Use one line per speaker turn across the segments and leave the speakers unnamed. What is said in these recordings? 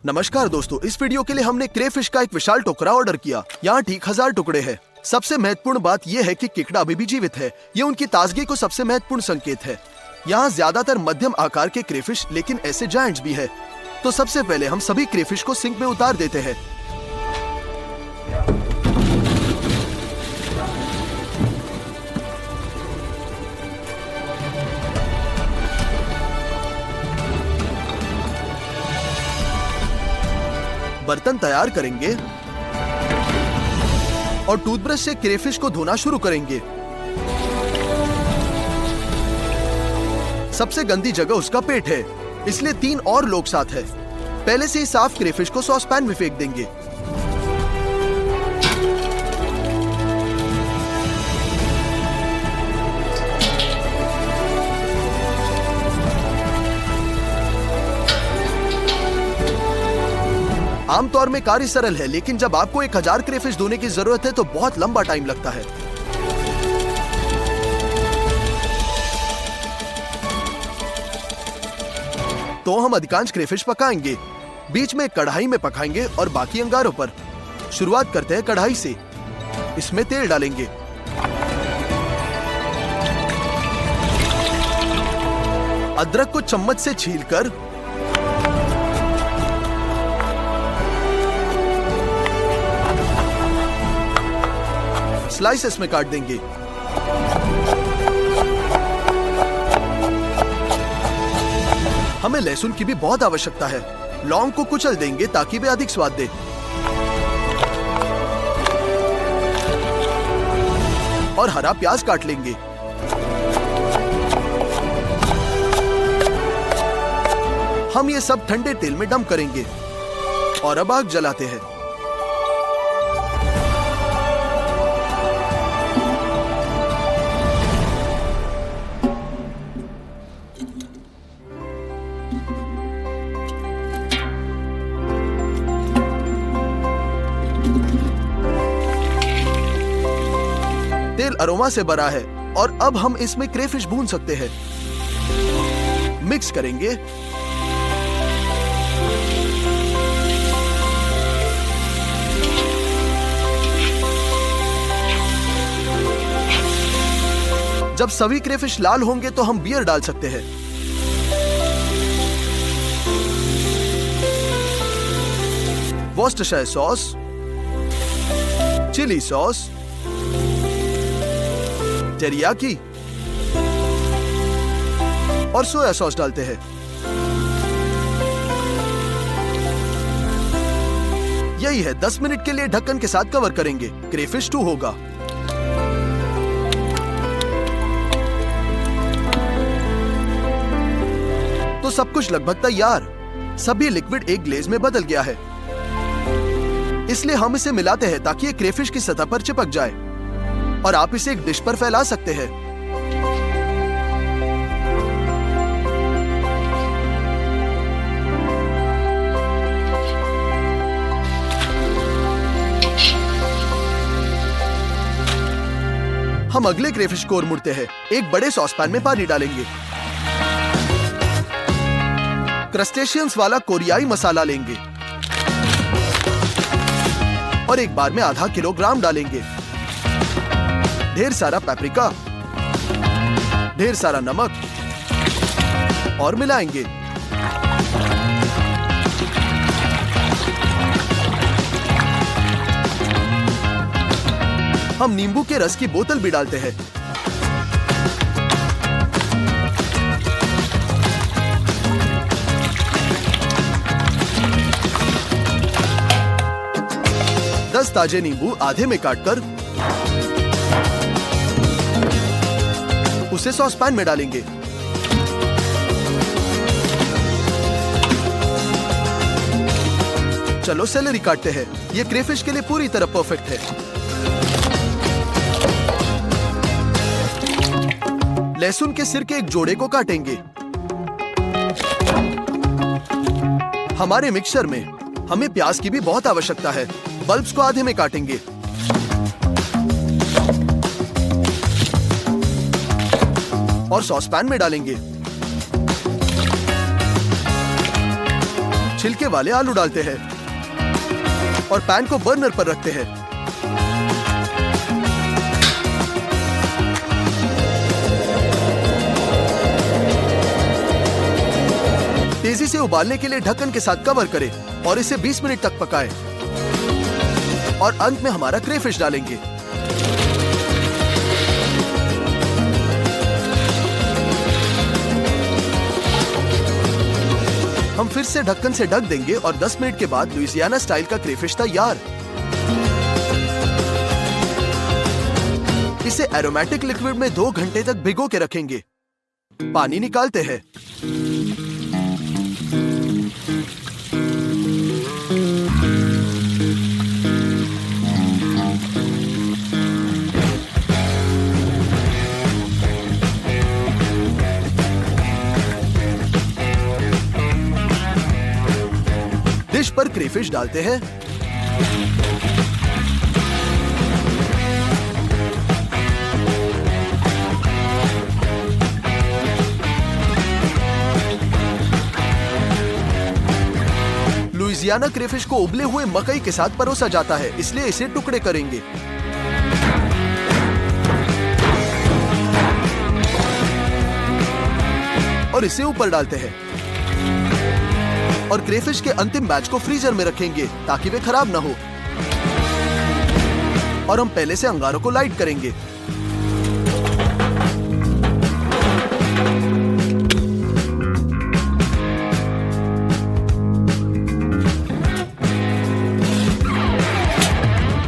नमस्कार दोस्तों, इस वीडियो के लिए हमने क्रेफिश का एक विशाल टोकरा ऑर्डर किया। यहाँ ठीक 1000 टुकड़े हैं। सबसे महत्वपूर्ण बात यह है कि केकड़ा अभी भी जीवित है। ये उनकी ताजगी को सबसे महत्वपूर्ण संकेत है। यहाँ ज्यादातर मध्यम आकार के क्रेफिश, लेकिन ऐसे जायंट्स भी है। तो सबसे पहले हम सभी क्रेफिश को सिंक में उतार देते हैं। बर्तन तैयार करेंगे और टूथब्रश से क्रेफिश को धोना शुरू करेंगे। सबसे गंदी जगह उसका पेट है, इसलिए 3 और लोग साथ हैं। पहले से ही साफ क्रेफिश को सॉस पैन में फेंक देंगे। आमतौर में कार्य सरल है, लेकिन जब आपको 1000 क्रेफिश धोने की जरूरत है तो बहुत लंबा टाइम लगता है। तो हम अधिकांश क्रेफिश पकाएंगे, बीच में कढ़ाई में पकाएंगे और बाकी अंगारों पर। शुरुआत करते हैं कढ़ाई से। इसमें तेल डालेंगे। अदरक को चम्मच से छीलकर स्लाइसेस में काट देंगे। हमें लहसुन की भी बहुत आवश्यकता है। लौंग को कुचल देंगे ताकि वे अधिक स्वाद दे। और हरा प्याज काट लेंगे। हम ये सब ठंडे तेल में डंप करेंगे और अब आग जलाते हैं। तेल अरोमा से भरा है और अब हम इसमें क्रेफिश भून सकते हैं। मिक्स करेंगे। जब सभी क्रेफिश लाल होंगे तो हम बियर डाल सकते हैं। वॉर्सेस्टायरशायर सॉस, चिली सॉस, टेरियाकी और सोया सॉस डालते हैं। यही है, 10 मिनट के लिए ढक्कन के साथ कवर करेंगे। क्रेफिश स्टू होगा। तो सब कुछ लगभग तैयार। सभी लिक्विड एक ग्लेज में बदल गया है, इसलिए हम इसे मिलाते हैं ताकि ये क्रेफिश की सतह पर चिपक जाए और आप इसे एक डिश पर फैला सकते हैं। हम अगले क्रेफिश को और मुड़ते हैं। एक बड़े सॉसपैन में पानी डालेंगे। क्रस्टेशियंस वाला कोरियाई मसाला लेंगे और एक बार में आधा किलोग्राम डालेंगे। ढेर सारा पेपरिका, ढेर सारा नमक और मिलाएंगे। हम नींबू के रस की बोतल भी डालते हैं। दस ताजे नींबू आधे में काटकर उसे सॉस पैन में डालेंगे। चलो सेलेरी काटते हैं। ये क्रेफिश के लिए पूरी तरह परफेक्ट है। लहसुन के सिर के एक जोड़े को काटेंगे। हमारे मिक्सचर में हमें प्याज की भी बहुत आवश्यकता है। बल्ब्स को आधे में काटेंगे। और सॉस पैन में डालेंगे। छिलके वाले आलू डालते हैं और पैन को बर्नर पर रखते हैं। तेजी से उबालने के लिए ढक्कन के साथ कवर करें और इसे 20 मिनट तक पकाएं। और अंत में हमारा क्रेफिश डालेंगे। हम फिर से ढक्कन से ढक देंगे और 10 मिनट के बाद लुइसियाना स्टाइल का क्रेफिश तैयार। इसे एरोमेटिक लिक्विड में 2 घंटे तक भिगो के रखेंगे। पानी निकालते हैं। डिश पर क्रेफिश डालते हैं। लुइसियाना क्रेफिश को उबले हुए मकई के साथ परोसा जाता है, इसलिए इसे टुकड़े करेंगे। और इसे ऊपर डालते हैं और क्रेफिश के अंतिम बैच को फ्रीजर में रखेंगे ताकि वे खराब ना हो। और हम पहले से अंगारों को लाइट करेंगे।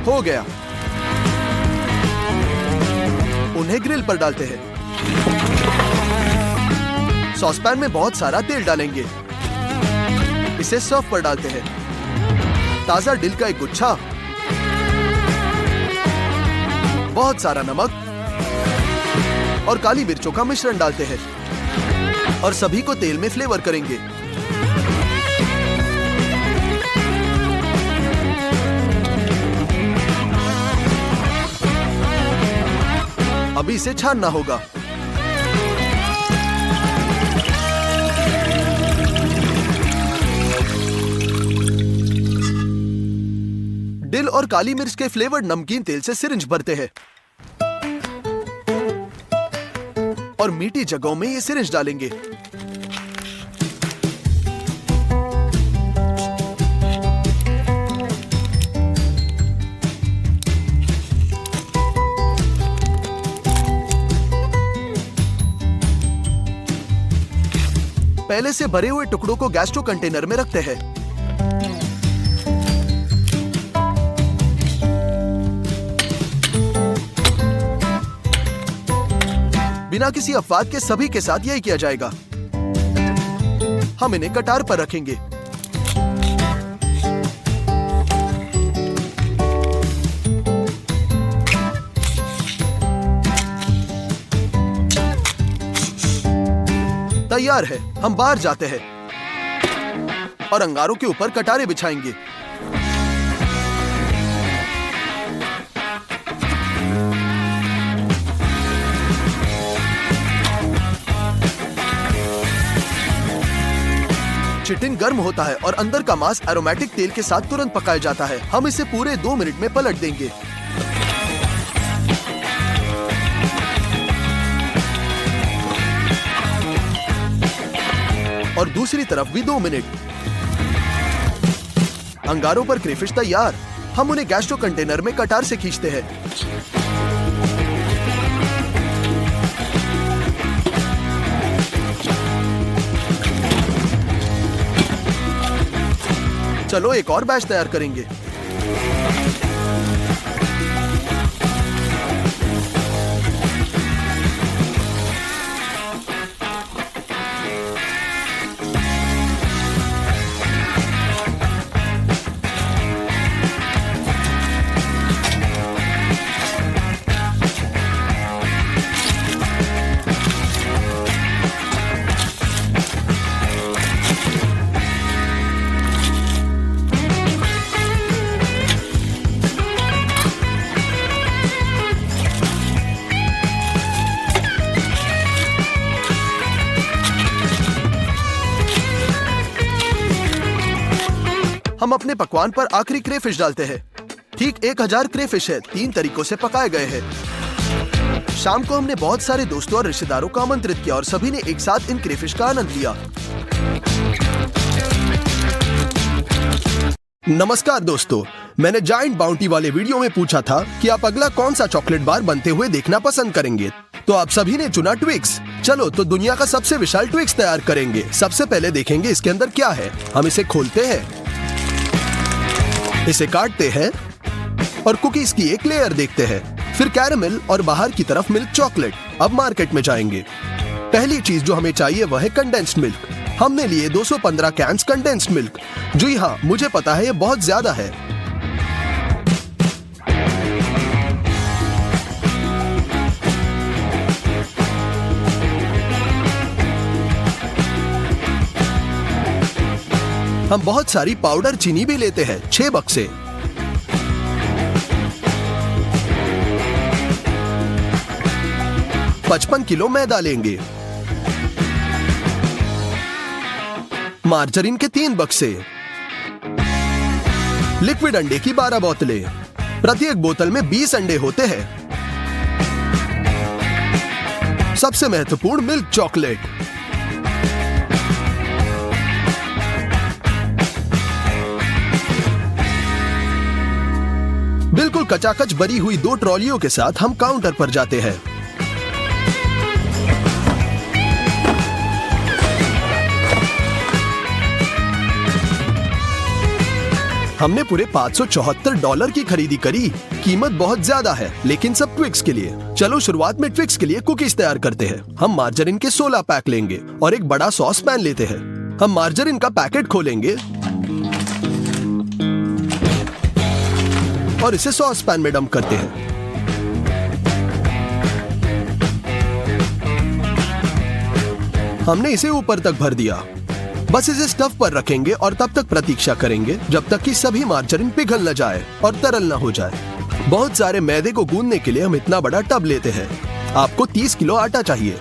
हो गया। उन्हें ग्रिल पर डालते हैं। सॉसपैन में बहुत सारा तेल डालेंगे। इसे सर्व पर डालते हैं। ताजा डिल का एक गुच्छा, बहुत सारा नमक और काली मिर्चों का मिश्रण डालते हैं और सभी को तेल में फ्लेवर करेंगे। अभी इसे छानना होगा। डिल और काली मिर्च के फ्लेवर्ड नमकीन तेल से सिरिंज भरते हैं और मीठी जगहों में ये सिरिंज डालेंगे। पहले से भरे हुए टुकड़ों को गैस्ट्रो कंटेनर में रखते हैं। बिना किसी अपवाद के सभी के साथ यही किया जाएगा। हम इन्हें कटार पर रखेंगे। तैयार है। हम बाहर जाते हैं और अंगारों के ऊपर कटारे बिछाएंगे। चिटिन गर्म होता है और अंदर का मांस एरोमेटिक तेल के साथ तुरंत पकाया जाता है। हम इसे पूरे 2 मिनट में पलट देंगे। और दूसरी तरफ भी 2 मिनट। अंगारों पर क्रेफिश तैयार। हम उन्हें गैस्ट्रो कंटेनर में कटार से खींचते हैं। चलो एक और बैच तैयार करेंगे। हम अपने पकवान पर आखिरी क्रेफिश डालते हैं। ठीक 1000 क्रेफिश है, 3 तरीकों से पकाए गए हैं। शाम को हमने बहुत सारे दोस्तों और रिश्तेदारों को आमंत्रित किया और सभी ने एक साथ इन क्रेफिश का आनंद लिया। नमस्कार दोस्तों, मैंने जायंट बाउंटी वाले वीडियो में पूछा था कि आप अगला कौन सा चॉकलेट बार बनते हुए देखना पसंद करेंगे, तो आप सभी ने चुना ट्विक्स। चलो तो दुनिया का सबसे विशाल ट्विक्स तैयार करेंगे। सबसे पहले देखेंगे इसके अंदर क्या है। हम इसे खोलते हैं, इसे काटते हैं और कुकीज की एक लेयर देखते हैं, फिर कैरेमल और बाहर की तरफ मिल्क चॉकलेट। अब मार्केट में जाएंगे। पहली चीज जो हमें चाहिए वह है कंडेंस्ड मिल्क। हमने लिए 215 कैंस कंडेंस्ड मिल्क। जी हाँ, मुझे पता है ये बहुत ज्यादा है। हम बहुत सारी पाउडर चीनी भी लेते हैं, 6 बक्से। $55 किलो मैदा लेंगे। मार्जरीन के 3 बक्से। लिक्विड अंडे की 12 बोतलें। प्रत्येक बोतल में 20 अंडे होते हैं। सबसे महत्वपूर्ण मिल्क चॉकलेट। बिल्कुल कचाकच भरी हुई 2 ट्रॉलियों के साथ हम काउंटर पर जाते हैं। हमने पूरे $574 की खरीदी करी। कीमत बहुत ज्यादा है, लेकिन सब ट्विक्स के लिए। चलो शुरुआत में ट्विक्स के लिए कुकीज तैयार करते हैं। हम मार्जरीन के 16 पैक लेंगे और एक बड़ा सॉस पैन लेते हैं। हम मार्जरीन का पैकेट खोलेंगे और इसे सॉस पैन में डंप करते हैं। हमने इसे ऊपर तक भर दिया। बस इसे स्टफ पर रखेंगे और तब तक प्रतीक्षा करेंगे जब तक कि सभी मार्जरीन पिघल न जाए और तरल न हो जाए। बहुत सारे मैदे को गूंदने के लिए हम इतना बड़ा टब लेते हैं। आपको 30 किलो आटा चाहिए।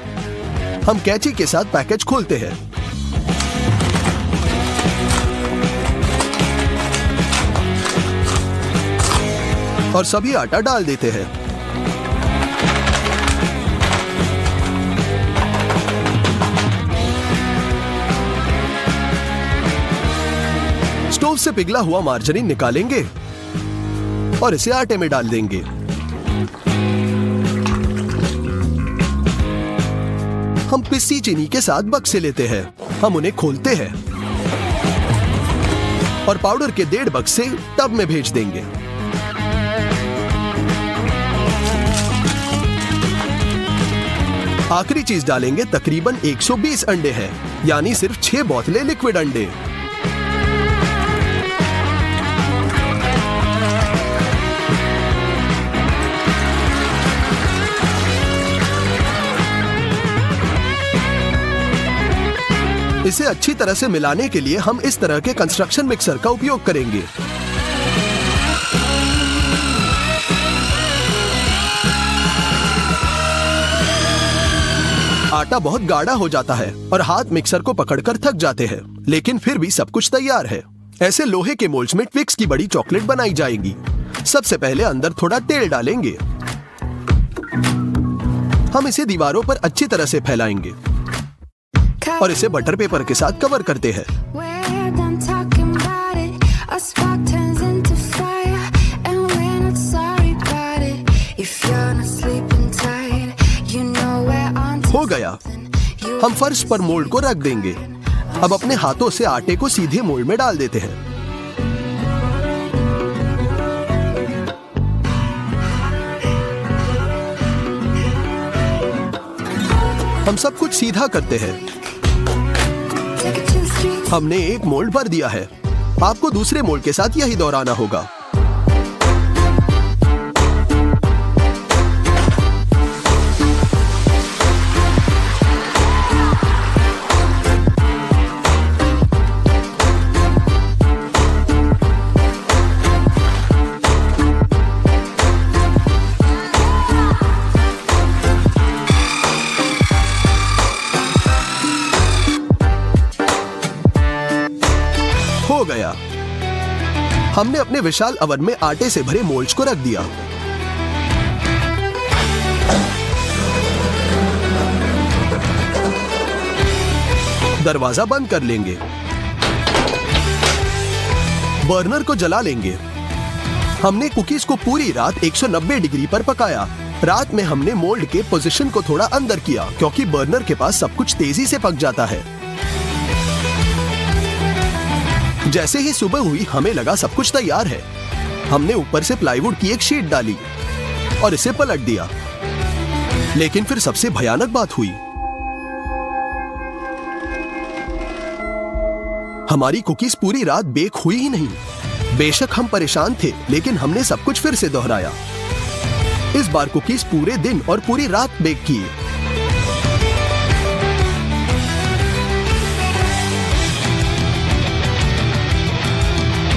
हम कैंची के साथ पैकेज खोलते हैं। और सभी आटा डाल देते हैं। स्टोव से पिघला हुआ मार्जरीन निकालेंगे और इसे आटे में डाल देंगे। हम पिसी चीनी के साथ बक्से लेते हैं। हम उन्हें खोलते हैं और पाउडर के 1.5 बक्से टब में भेज देंगे। आखिरी चीज डालेंगे। तकरीबन 120 अंडे हैं, यानी सिर्फ 6 बोतलें लिक्विड अंडे। इसे अच्छी तरह से मिलाने के लिए हम इस तरह के कंस्ट्रक्शन मिक्सर का उपयोग करेंगे। आटा बहुत गाढ़ा हो जाता है और हाथ मिक्सर को पकड़कर थक जाते हैं, लेकिन फिर भी सब कुछ तैयार है। ऐसे लोहे के मोल्ड्स में ट्विक्स की बड़ी चॉकलेट बनाई जाएगी। सबसे पहले अंदर थोड़ा तेल डालेंगे। हम इसे दीवारों पर अच्छी तरह से फैलाएंगे और इसे बटर पेपर के साथ कवर करते हैं। हो गया। हम फर्श पर मोल्ड को रख देंगे। अब अपने हाथों से आटे को सीधे मोल्ड में डाल देते हैं। हम सब कुछ सीधा करते हैं। हमने एक मोल्ड भर दिया है। आपको दूसरे मोल्ड के साथ यही दोहराना होगा। हो गया। हमने अपने विशाल ओवन में आटे से भरे मोल्ड्स को रख दिया। दरवाजा बंद कर लेंगे। बर्नर को जला लेंगे। हमने कुकीज को पूरी रात 190 डिग्री पर पकाया। रात में हमने मोल्ड के पोजीशन को थोड़ा अंदर किया क्योंकि बर्नर के पास सब कुछ तेजी से पक जाता है। जैसे ही सुबह हुई हमें लगा सब कुछ तैयार है। हमने ऊपर से प्लाईवुड की एक शीट डाली और इसे पलट दिया। लेकिन फिर सबसे भयानक बात हुई। हमारी कुकीज पूरी रात बेक हुई ही नहीं। बेशक हम परेशान थे, लेकिन हमने सब कुछ फिर से दोहराया। इस बार कुकीज पूरे दिन और पूरी रात बेक किए।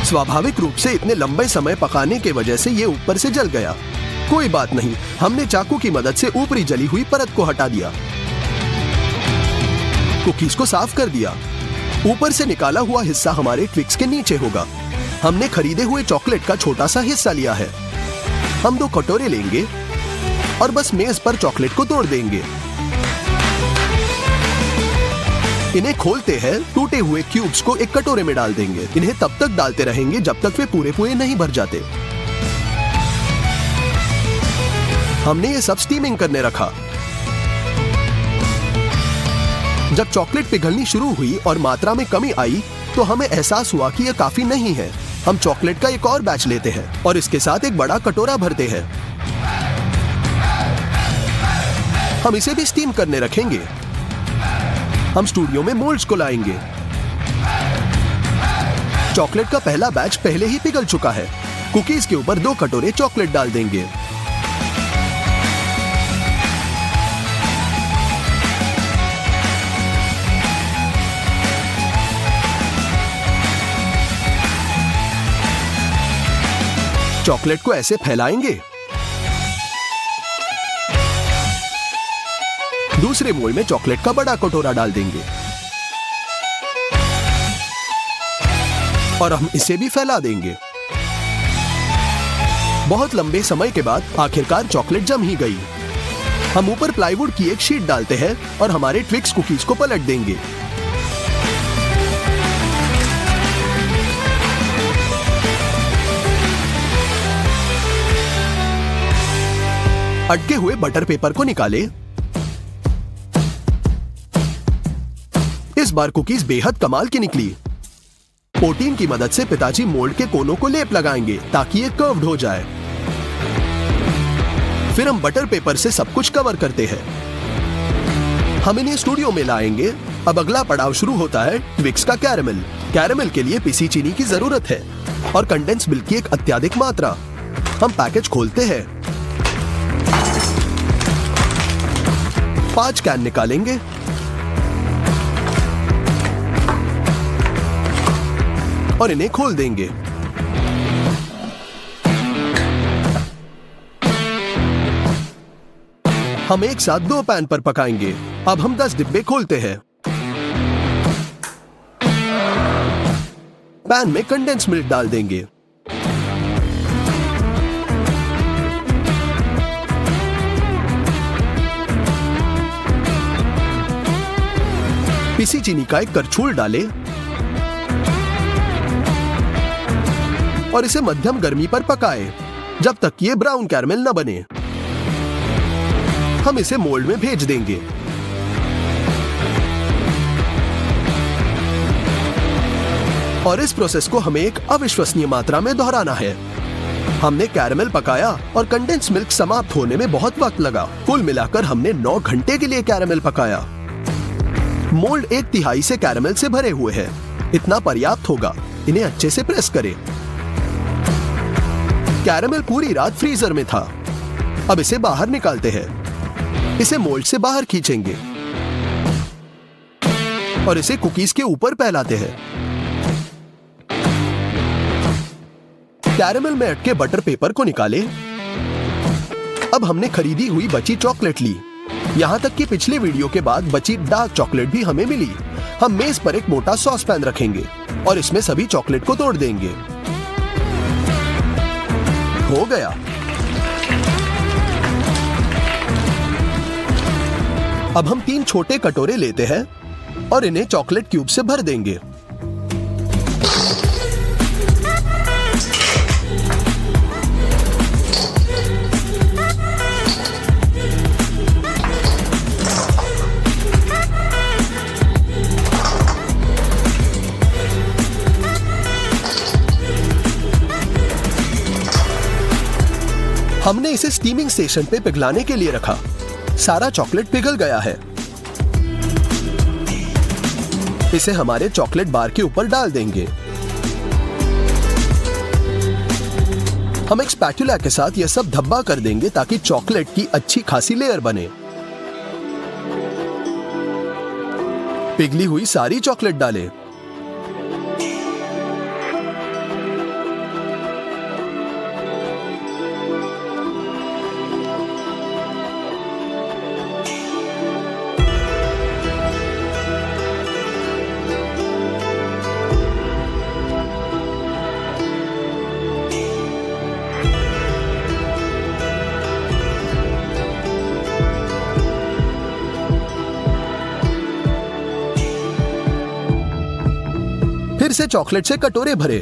स्वाभाविक रूप से इतने लंबे समय पकाने के वजह से ये ऊपर से जल गया। कोई बात नहीं, हमने चाकू की मदद से ऊपरी जली हुई परत को हटा दिया। कुकीज को साफ कर दिया। ऊपर से निकाला हुआ हिस्सा हमारे ट्विक्स के नीचे होगा। हमने खरीदे हुए चॉकलेट का छोटा सा हिस्सा लिया है। हम 2 कटोरे लेंगे और बस मेज पर चॉकलेट को तोड़ देंगे। इन्हें खोलते हैं, टूटे हुए क्यूब्स को एक कटोरे में डाल देंगे। इन्हें तब तक डालते रहेंगे जब तक वे पूरे पूरे नहीं भर जाते। हमने ये सब स्टीमिंग करने रखा। जब चॉकलेट पिघलनी शुरू हुई और मात्रा में कमी आई तो हमें एहसास हुआ कि यह काफी नहीं है। हम चॉकलेट का एक और बैच लेते हैं और इसके साथ एक बड़ा कटोरा भरते हैं। हम इसे भी स्टीम करने रखेंगे। हम स्टूडियो में मोल्ड्स को लाएंगे। चॉकलेट का पहला बैच पहले ही पिघल चुका है। कुकीज के ऊपर 2 कटोरे चॉकलेट डाल देंगे। चॉकलेट को ऐसे फैलाएंगे। दूसरे मोल्ड में चॉकलेट का बड़ा कटोरा डाल देंगे और हम इसे भी फैला देंगे। बहुत लंबे समय के बाद आखिरकार चॉकलेट जम ही गई। हम ऊपर प्लाईवुड की एक शीट डालते हैं और हमारे ट्विक्स कुकीज को पलट देंगे। अटके हुए बटर पेपर को निकाले। इस बार कुकीज बेहद कमाल की निकली। पोटीन की मदद से पिताजी मोल्ड के कोनों को लेप लगाएंगे ताकि ये कर्व्ड हो जाए। फिर हम बटर पेपर से सब कुछ कवर करते हैं। हम इन्हें स्टूडियो में लाएंगे। अब अगला पड़ाव शुरू होता है ट्विक्स का कैरेमल। कैरेमल के लिए पिसी चीनी की जरूरत है और कंडेंस मिल्क की एक अत्यधिक मात्रा। हम पैकेज खोलते हैं। 5 कैन निकालेंगे। और इन्हें खोल देंगे। हम एक साथ 2 पैन पर पकाएंगे। अब हम 10 डिब्बे खोलते हैं। पैन में कंडेंस मिल्क डाल देंगे। पिसी चीनी का एक करछूल डालें और इसे मध्यम गर्मी पर पकाएं जब तक ये ब्राउन कैरमेल न बने। हम इसे मोल्ड में भेज देंगे। और इस प्रोसेस को हमें एक अविश्वसनीय मात्रा में दोहराना है। हमने कैरमेल पकाया और कंडेंस मिल्क समाप्त होने में बहुत वक्त लगा। कुल मिलाकर हमने 9 घंटे के लिए कैरमेल पकाया। मोल्ड 1/3 से कैरमेल से भरे हुए हैं। इतना पर्याप्त होगा। इन्हें अच्छे से प्रेस करें। कैरमेल पूरी रात फ्रीजर में था। अब इसे बाहर निकालते हैं। इसे मोल्ड से बाहर खींचेंगे और इसे कुकीज के ऊपर फैलाते हैं। कैरमेल में अटके बटर पेपर को निकाले। अब हमने खरीदी हुई बची चॉकलेट ली। यहाँ तक कि पिछले वीडियो के बाद बची डार्क चॉकलेट भी हमें मिली। हम मेज पर एक मोटा सॉस पैन रखेंगे और इसमें सभी चॉकलेट को तोड़ देंगे। हो गया। अब हम 3 छोटे कटोरे लेते हैं और इन्हें चॉकलेट क्यूब से भर देंगे। हमने इसे स्टीमिंग स्टेशन पे पिघलाने के लिए रखा। सारा चॉकलेट पिघल गया है। इसे हमारे चॉकलेट बार के ऊपर डाल देंगे। हम एक स्पैटुला के साथ यह सब धब्बा कर देंगे ताकि चॉकलेट की अच्छी खासी लेयर बने। पिघली हुई सारी चॉकलेट डालें। फिर से चॉकलेट से कटोरे भरे।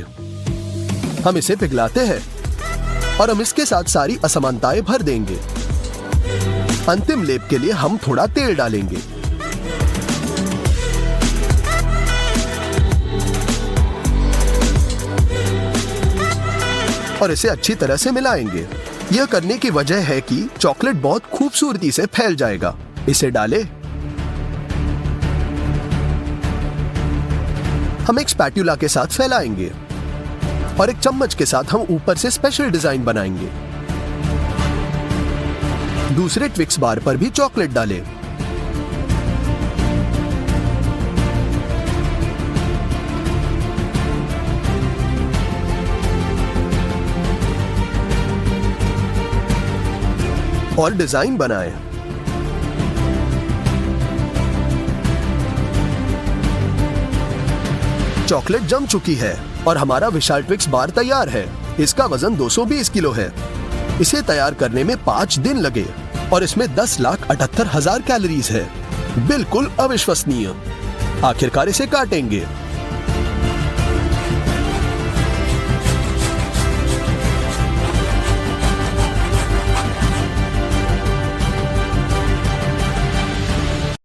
हम इसे पिघलाते हैं और हम इसके साथ सारी असमानताएं भर देंगे। अंतिम लेप के लिए हम थोड़ा तेल डालेंगे। और इसे अच्छी तरह से मिलाएंगे। यह करने की वजह है कि चॉकलेट बहुत खूबसूरती से फैल जाएगा। इसे डालें। हम एक स्पैटुला के साथ फैलाएंगे और एक चम्मच के साथ हम ऊपर से स्पेशल डिजाइन बनाएंगे। दूसरे ट्विक्स बार पर भी चॉकलेट डालें। और डिजाइन बनाएं। चॉकलेट जम चुकी है और हमारा विशाल ट्विक्स बार तैयार है। इसका वजन 220 किलो है। इसे तैयार करने में 5 दिन लगे और इसमें 10,78,000 कैलोरीज है। बिल्कुल अविश्वसनीय। आखिरकार इसे काटेंगे।